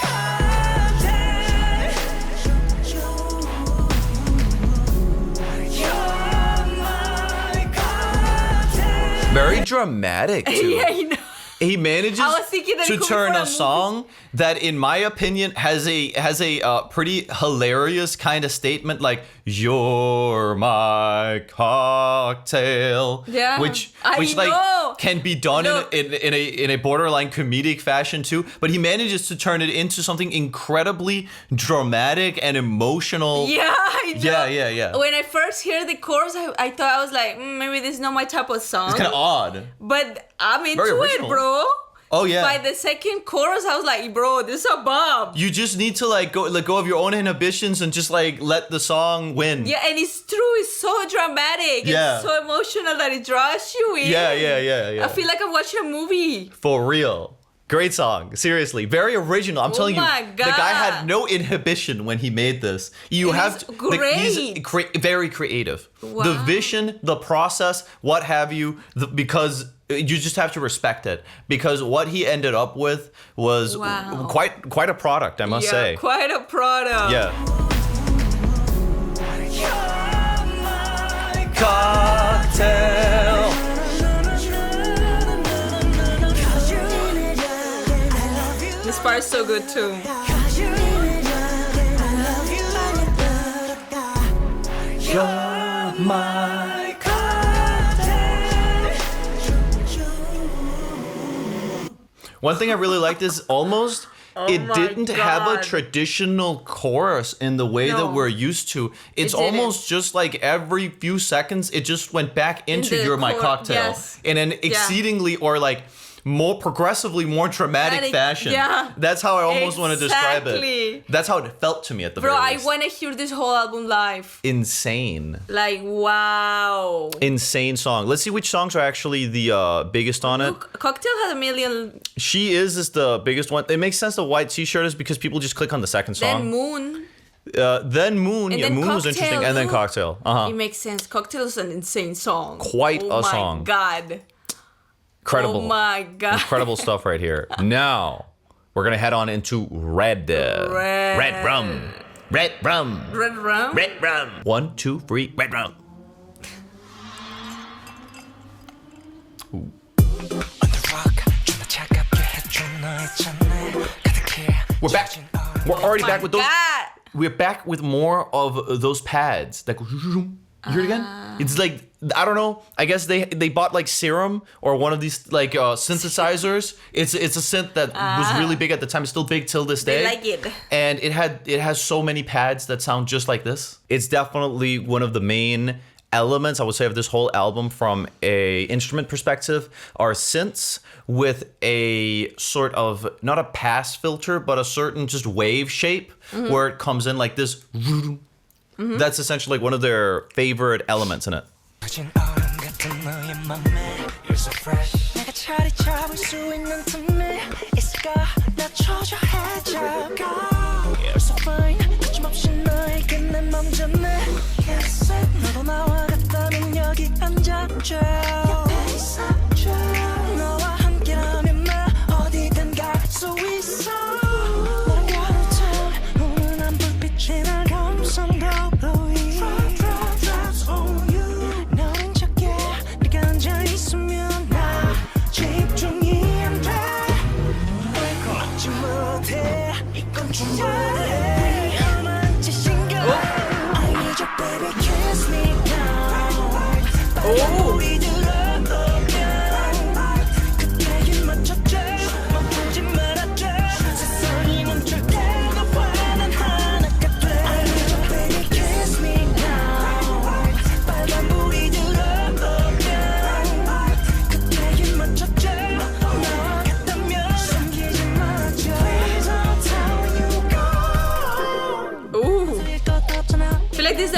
Very dramatic, too. Yeah, you know. He manages I was thinking that to it could be turn for a a movie. song that, in my opinion, has a pretty hilarious kind of statement like "You're my cocktail," Yeah. which I like know. can be done Look. in a borderline comedic fashion too. But he manages to turn it into something incredibly dramatic and emotional. Yeah, I know. Yeah. When I first heard the chorus, I thought I was like, maybe this is not my type of song. It's kind of odd. But I'm into Very it, original. bro. Oh yeah. By the second chorus, I was like, bro, this is a bomb. You just need to let go of your own inhibitions and just like let the song win. Yeah, and it's true. It's so dramatic. Yeah. It's so emotional that it draws you in. Yeah. I feel like I'm watching a movie. For real. Great song. Seriously. Very original. I'm telling you, my the guy God. had no inhibition when he made this. You And have it's he's very creative. Wow. The vision, the process, what have you, because you just have to respect it. Because what he ended up with was Wow. quite a product, I must say. Quite a product. Yeah. Cocktail. This part is so good too. You're my One thing I really liked is almost it my didn't have a God. traditional chorus in the way that No. we're used to. It's didn't. almost just like every few seconds it just went back into the You're My Cocktail yes. in an exceedingly or like more progressively more dramatic Dramatic, fashion. yeah. That's how I almost want to describe Exactly. it. That's how it felt to me at the Bro, very I least. want to hear this whole album live. Insane. Like, wow. Insane song. Let's see which songs are actually the biggest on it. Look, Cocktail has a million. She is the biggest one. It makes sense the white t-shirt is because people just click on the second Then song. Moon. Then Moon. And Yeah, then Moon was Cocktail, interesting. And then look. Cocktail. It makes sense. Cocktail is an insane song. Quite oh a song. Oh my God. Incredible. Oh my God. Incredible stuff right here. Now, we're going to head on into Red. Red Rum. Red Rum. Red Rum? Red Rum. 1, 2, 3. Red Rum. We're back. We're already back with those. God. We're back with more of those pads that go. You hear it again? It's like, I don't know. I guess they bought like Serum or one of these like synthesizers. It's a synth that was really big at the time. It's still big till this day. They like it. And it has so many pads that sound just like this. It's definitely one of the main elements I would say of this whole album from a instrument perspective are synths with a sort of not a pass filter but a certain just wave shape where it comes in like this. That's essentially like one of their favorite elements in it.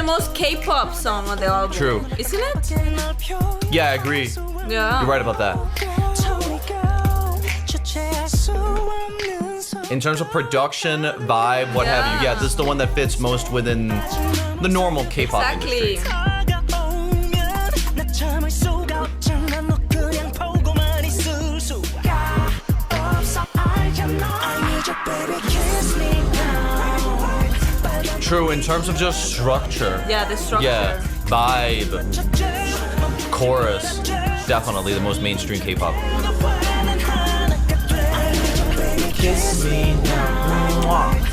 Most K-pop song on the album. True. Isn't it? Yeah, I agree. Yeah. You're right about that. In terms of production, vibe, what have you, yeah, this is the one that fits most within the normal K-pop Exactly. industry. True, in terms of just structure. Yeah, the structure. Yeah, vibe, chorus, definitely the most mainstream K-pop. Kiss me now.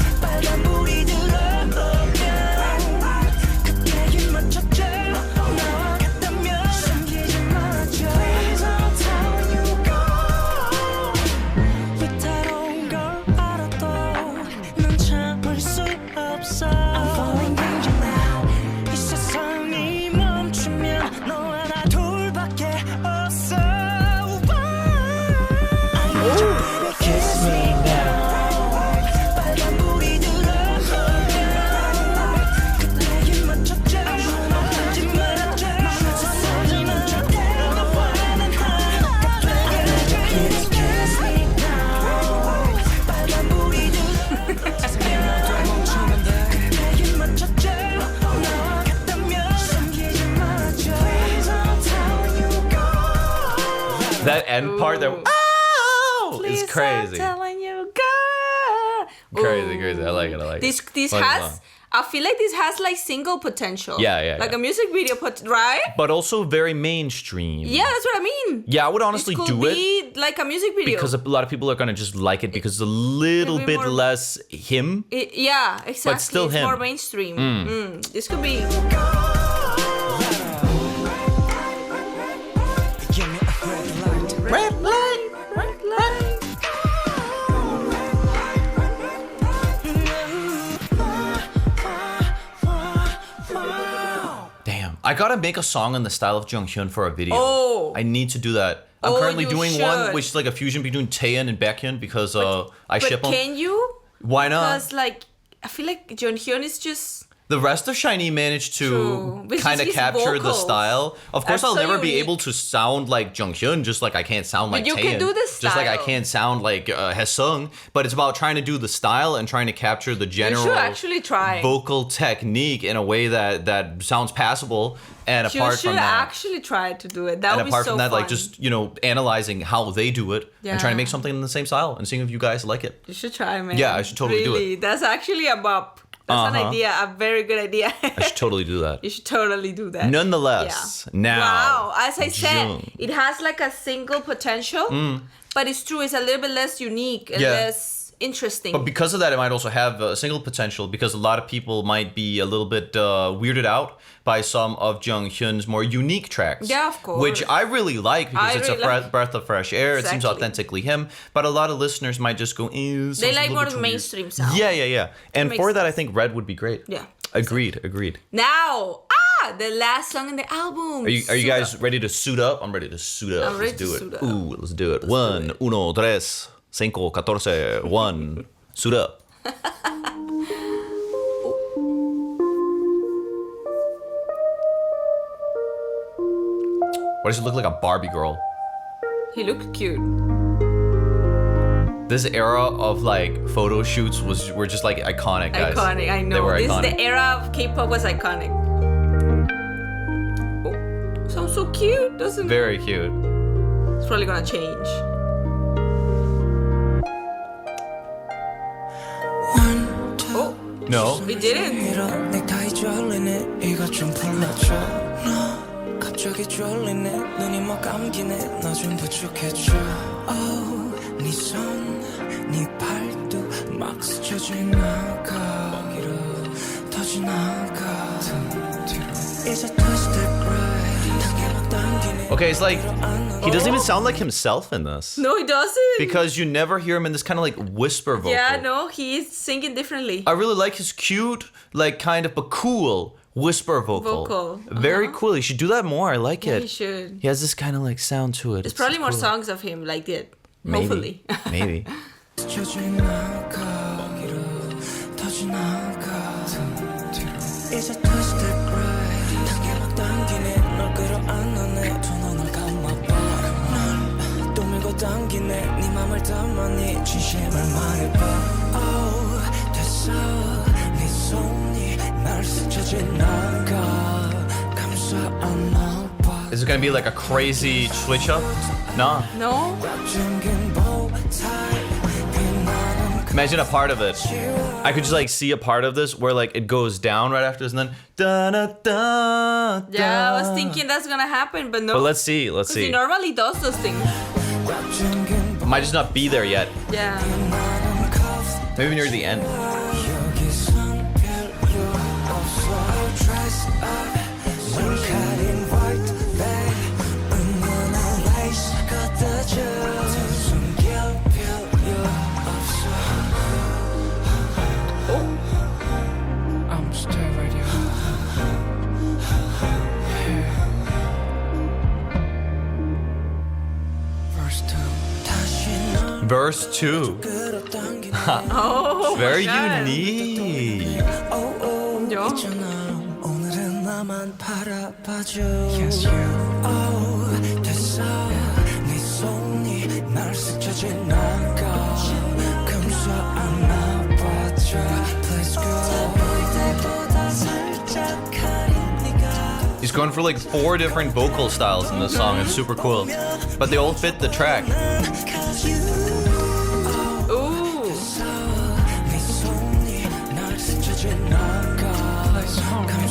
That end part, that oh, Please is crazy. stop telling you, girl. Crazy, crazy. I like it. I like This it. has. I feel like this has like single potential. Yeah. Like a music video, right? But also very mainstream. Yeah, that's what I mean. Yeah, I would honestly This do could it be like a music video. because a lot of people are gonna just like it because it's a little Maybe bit more- less him. Yeah, exactly. still it's him. more mainstream. This could be. Red light. Red light. Damn, I gotta make a song in the style of Junghyun for a video. Oh. I need to do that. I'm Oh, currently you doing one should. which is like a fusion between Taeyeon and Baekhyun because I ship But them. can you? Why not? Because like I feel like Junghyun is just. The rest of SHINee managed True. to But kind of his capture the vocals. style. Of course, That's I'll so never be unique. able to sound like Junghyun, just like I can't sound like you Taeyeon. can do the Just like I style. can't sound like Haesung. But it's about trying to do the style and trying to capture the You general should actually try. vocal technique in a way that sounds passable. And You apart should from that, actually try to do it. That and would be apart so from that, fun. like just analyzing how they do it and trying to make Yeah. something in the same style and seeing if you guys like it. You should try, man. Yeah, I should totally do it. Really, that's actually a bop. That's an idea, a very good idea. I should totally do that. You should totally do that. Nonetheless, now Wow, as I said, Jung. it has like a single potential, but it's true, it's a little bit less unique and Yeah. less interesting. But because of that, it might also have a single potential because a lot of people might be a little bit weirded out by some of Junghyun's more unique tracks. Yeah, of course. Which I really like because I it's really a like- breath of fresh air. It seems Exactly. authentically him. But a lot of listeners might just go, they sounds a like little more bit too weird." mainstream sound. Yeah. And Makes for that, I sense. think Red would be great. Yeah. Agreed. Now, the last song in the album. Are you Suit guys Up. ready to suit up? I'm ready to suit up. I'm ready Let's do to it. suit up. Ooh, let's do it. 1, 1, 3, 5, 14, 1. Suit up. Why does it look like a Barbie girl? He looked cute. This era of like photo shoots were just like iconic, guys. Iconic, I know. They were This iconic. is the era of K-pop was iconic. Oh, sounds so cute, doesn't it? Very cute. It's probably gonna change. Oh, No. we didn't. 이런 넥타이 졸리네 이것 좀 풀어줘 너 갑자기 졸리네 눈이 뭐 감기네 너 좀 부축해줘 네 손, 네 팔도 막 스쳐 지나가 더 지나가 It's a twisted ride 당겨 막 당기네 Okay, it's like he doesn't even sound like himself in this. No, he doesn't. Because you never hear him in this kind of like whisper vocal. Yeah, no, he's singing differently. I really like his cute, like kind of but cool whisper vocal. Very cool. He should do that more. I like it. He should. He has this kind of like sound to it. There's probably more songs of him like that. Maybe. Hopefully. Maybe. 스쳐 지나가 더 지나가 It's a twisted ride 당겨 막 당기네 널 끌어안으네 두 눈을 감아봐 널 또 밀고 당기네 네 맘을 담아니 진심을 말해봐 Oh 됐어 네 손이 날 스쳐 지나가 감싸 안아봐 Is it gonna be like a crazy switch up? Nah. No? 꽉 잠긴 bow tie 빛나는 그 Imagine a part of it. I could just like see a part of this where like it goes down right after this and then da da da. Yeah, I was thinking that's gonna happen, but no. But let's see. Let's 'Cause he see. normally does those things. Might just not be there yet. Yeah. Maybe near the end. I'm still radio. Verse 2. Verse 2. Oh, Very my God. unique. Yo. 오늘은 나만 바라봐줘. Yes, you. 됐어. 네 손이 날 스쳐진 나가. 금서 안아봐줘. Let's go. 때보다 살짝 가린 네가. He's going for like 4 different vocal styles in this song. It's super cool. But they all fit the track. Ooh. 네 손이 날 스쳐진 나가. Let's home, baby.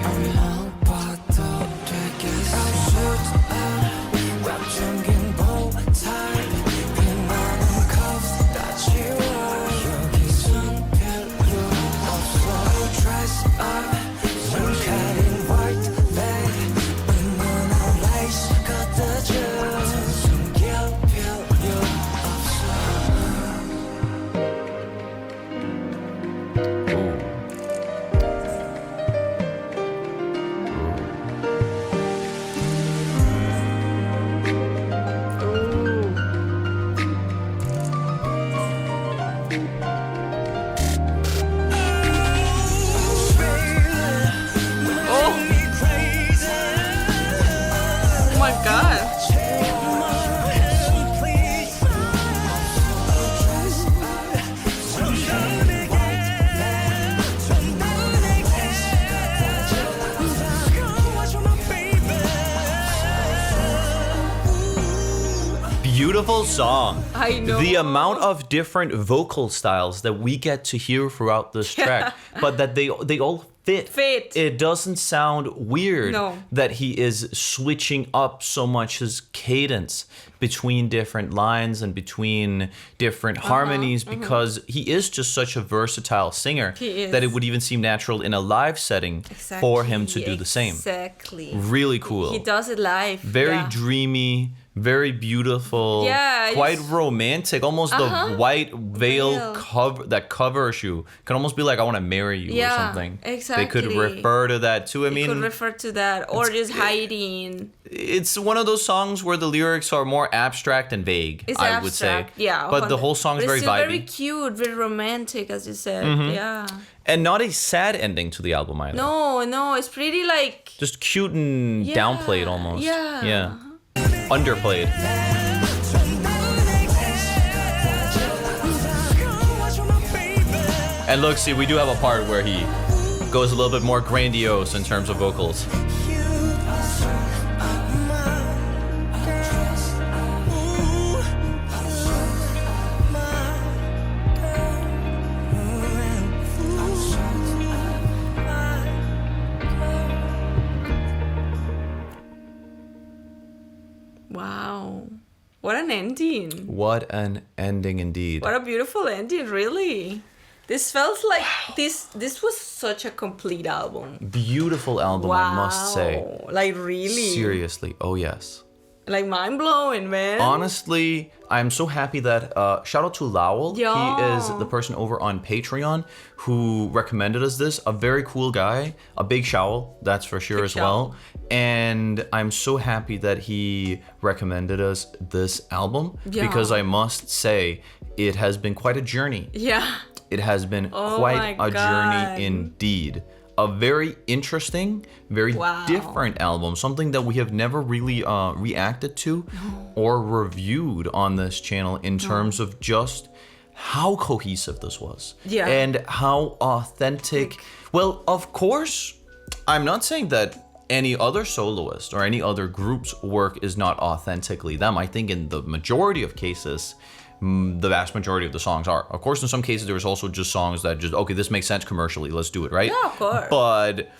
안아봐도 되겠어. 꽉 잠긴 보타이. 빛나는 컵 다 지워. 여기선 별로 없어. Dress up. 눈가린 white lady. 은은한 lace 걷어줘. 숨길 필요 없어. Oh my God. Beautiful song. I know. The amount of different vocal styles that we get to hear throughout this track, but that they all fit. It doesn't sound weird No. that he is switching up so much his cadence between different lines and between different harmonies because he is just such a versatile singer He is. that it would even seem natural in a live setting for him to do the same. Exactly. Really cool. He does it live. Very yeah. dreamy, very beautiful, Yeah, quite it's- romantic. Almost the white veil cover that covers you can almost be like, "I want to marry you" or something. Exactly. They could refer to that too. I He mean, could refer to that, or just hiding. it's one of those songs where the lyrics are more abstract and vague. It's I would say, abstract, yeah. But the whole song is But very it's still vibey, very cute, very romantic, as you said. Yeah. and not a sad ending to the album either. No, it's pretty like. Just cute and downplayed almost. Yeah. Underplayed. And look, see, we do have a part where he goes a little bit more grandiose in terms of vocals. Wow. What an ending. What an ending indeed. What a beautiful ending, really. This felt like this was such a complete album. Beautiful album, I must say. Like really. Seriously, oh yes. Like mind blowing, man. Honestly, I'm so happy that shout out to Lowell. Yeah. He is the person over on Patreon who recommended us this. A very cool guy, a big shout, that's for sure as well. And I'm so happy that he recommended us this album because I must say it has been quite a journey. Yeah. It has been Oh quite my a God. journey indeed. A very interesting, very different album. Something that we have never really reacted to or reviewed on this channel in terms of just how cohesive this was. Yeah. And how authentic. Well, of course, I'm not saying that any other soloist or any other group's work is not authentically them. I think in the majority of cases, the vast majority of the songs are. Of course, in some cases, there's also just songs that just, okay, this makes sense commercially, let's do it, right? Yeah, of course. But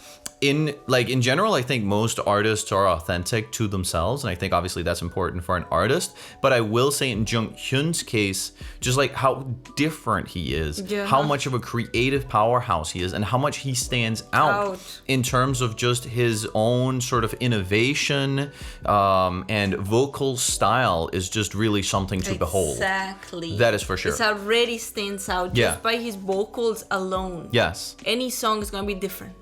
in general, I think most artists are authentic to themselves, and I think obviously that's important for an artist. But I will say in Junghyun's case, just like how different he is, how much of a creative powerhouse he is, and how much he stands out in terms of just his own sort of innovation and vocal style is just really something to behold. Exactly. That is for sure. It already stands out just by his vocals alone. Yes. Any song is gonna be different.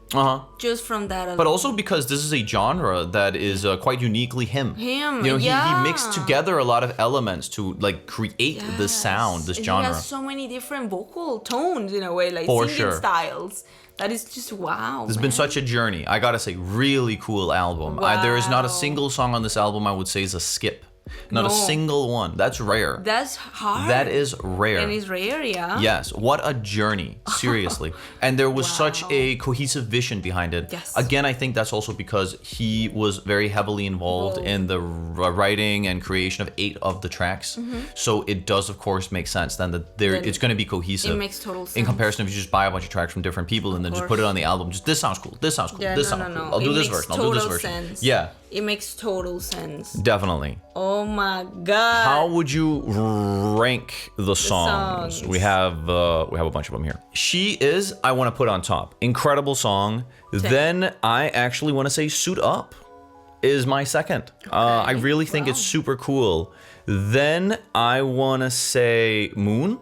Just from that alone. But also because this is a genre that is quite uniquely him. You know, he mixed together a lot of elements to like create this sound, this genre. He has so many different vocal tones in a way, like For singing sure. styles. That is just wow. This has been such a journey. I gotta say, really cool album. There is not a single song on this album I would say is a skip. Not a single one. That's rare. That's hard. That is rare. And it's rare, yeah. Yes. What a journey. Seriously. And there was such a cohesive vision behind it. Yes. Again, I think that's also because he was very heavily involved in the writing and creation of 8 of the tracks. So it does, of course, make sense then that it's going to be cohesive. It makes total sense. In comparison, if you just buy a bunch of tracks from different people and then just put it on the album, just this sounds cool, this sounds cool, this sounds cool. I'll do this version, I'll do this version. Sense. Yeah. It makes total sense. Definitely. Oh my god. How would you rank the songs? We have a bunch of them here. She Is, I want to put on top. Incredible song. Then I actually want to say Suit Up is my second. I really think it's super cool. Then I want to say Moon.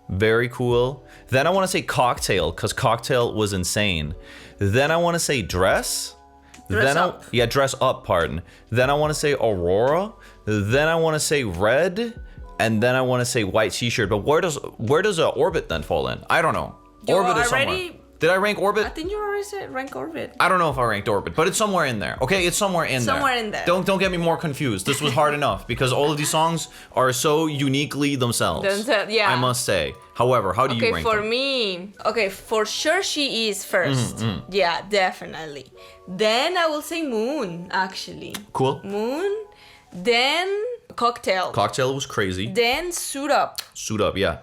Very cool. Then I want to say Cocktail, because Cocktail was insane. Then I want to say Dress. Dress Up, pardon. Then I want to say Aurora. Then I want to say Red. And then I want to say White T-shirt. But where does Orbit then fall in? I don't know. Orbit is somewhere. Did I rank Orbit? I think you already said rank Orbit. I don't know if I ranked Orbit, but it's somewhere in there. Okay, it's somewhere in there. Somewhere in there. Don't get me more confused. This was hard enough because all of these songs are so uniquely themselves. Yeah. I must say. However, how do you rank them? Me, for sure She Is first. Yeah, definitely. Then I will say Moon, actually. Cool. Moon. Then Cocktail. Cocktail was crazy. Then Suit Up. Suit Up, yeah.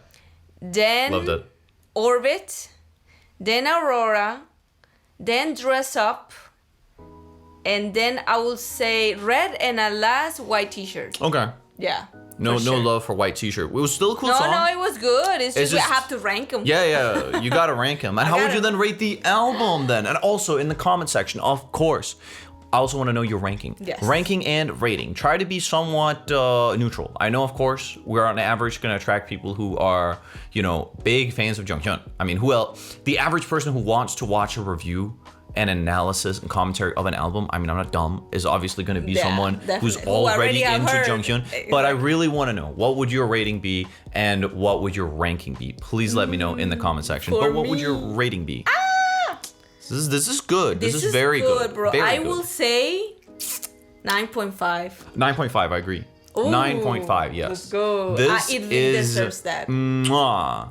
Then Loved it. Orbit. Then Aurora. Then Dress Up. And then I will say Red, and at last White T-shirt. Okay. Yeah. No love for White T-shirt. It was still a cool song. No, it was good. It's just I have to rank them. Yeah, you gotta rank them. And how would you then rate the album then? And also in the comment section, of course, I also want to know your ranking. Yes. Ranking and rating. Try to be somewhat neutral. I know, of course, we're on average going to attract people who are, big fans of Junghyun. I mean, who else? The average person who wants to watch a review and analysis and commentary of an album, I mean, I'm not dumb, is obviously going to be someone who's already into Junghyun. Exactly. But I really want to know, what would your rating be and what would your ranking be? Please let me know in the comment section. But what would your rating be? This is good. This is very good, bro. Very I good. will say 9.5. 9.5, I agree. 9.5, yes. Let's go. This It really is deserves that.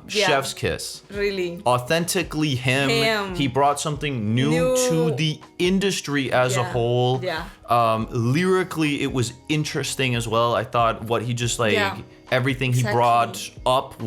chef's kiss. Really. Authentically him. He brought something new to the industry as a whole. Yeah. Lyrically, it was interesting as well. I thought what he just everything he brought up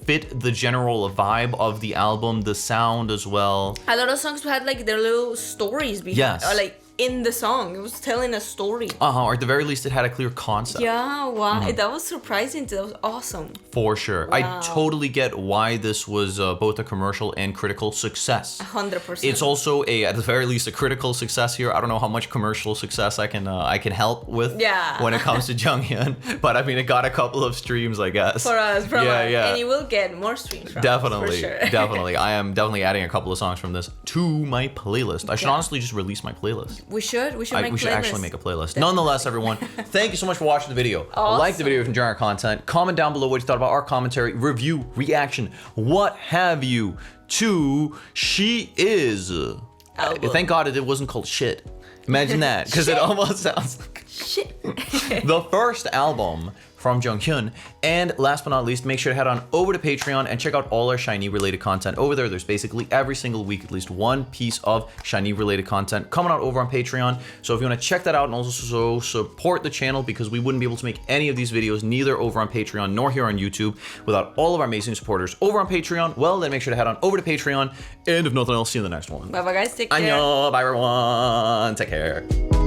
fit the general vibe of the album, the sound as well. A lot of songs had like their little stories behind. Yes. Or like in the song, it was telling a story. Or at the very least, it had a clear concept. Yeah, wow. That was surprising. That was awesome. For sure. Wow. I totally get why this was both a commercial and critical success. 100%. It's also at the very least, a critical success here. I don't know how much commercial success I can help with when it comes to Junghyun, but I mean, it got a couple of streams, I guess. From us. Yeah. And you will get more streams from Definitely, us, for sure. definitely. I am definitely adding a couple of songs from this to my playlist. I should honestly just release my playlist. We should actually make a playlist. Nonetheless, everyone, thank you so much for watching the video. Awesome. Like the video if you enjoy our content. Comment down below what you thought about our commentary, review, reaction, what have you to She Is. Thank God it wasn't called Shit. Imagine that, because it almost sounds like shit. the first album from Junghyun. And last but not least, make sure to head on over to Patreon and check out all our SHINee related content over there. There's basically every single week at least one piece of SHINee related content coming out over on Patreon. So if you want to check that out and also support the channel, because we wouldn't be able to make any of these videos neither over on Patreon nor here on YouTube without all of our amazing supporters over on Patreon, well, then make sure to head on over to Patreon. And if nothing else, see you in the next one. Bye bye guys, take care. Annyeong, bye everyone, take care.